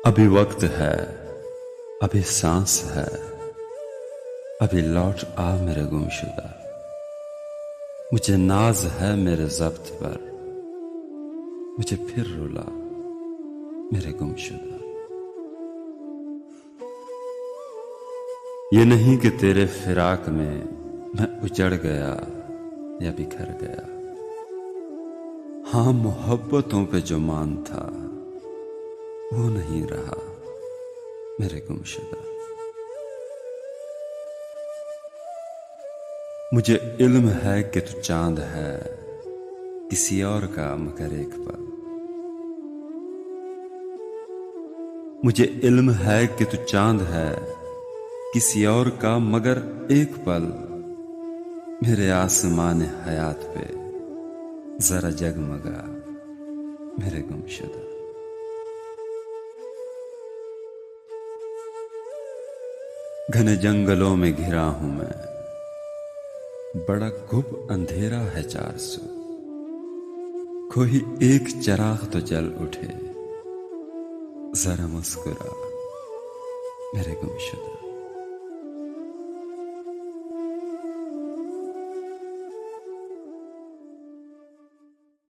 अभी वक्त है, अभी सांस है, अभी लौट आ मेरे गुमशुदा। मुझे नाज है मेरे ज़ब्त पर, मुझे फिर रुला मेरे गुमशुदा। ये नहीं कि तेरे फिराक में मैं उजड़ गया या बिखर गया। हाँ, मोहब्बतों पे जो मान था वो नहीं रहा मेरे गुमशुदा। मुझे इल्म है कि तू चांद है किसी और का मगर एक पल। मुझे इल्म है कि तू चांद है किसी और का मगर एक पल। मेरे आसमान हयात पे जरा जगमगा मेरे गुमशुदा। घने जंगलों में घिरा हूं मैं, बड़ा गुप अंधेरा है चार सौ। कोई एक चराग तो जल उठे, जरा मुस्कुरा मेरे गुमशुदा।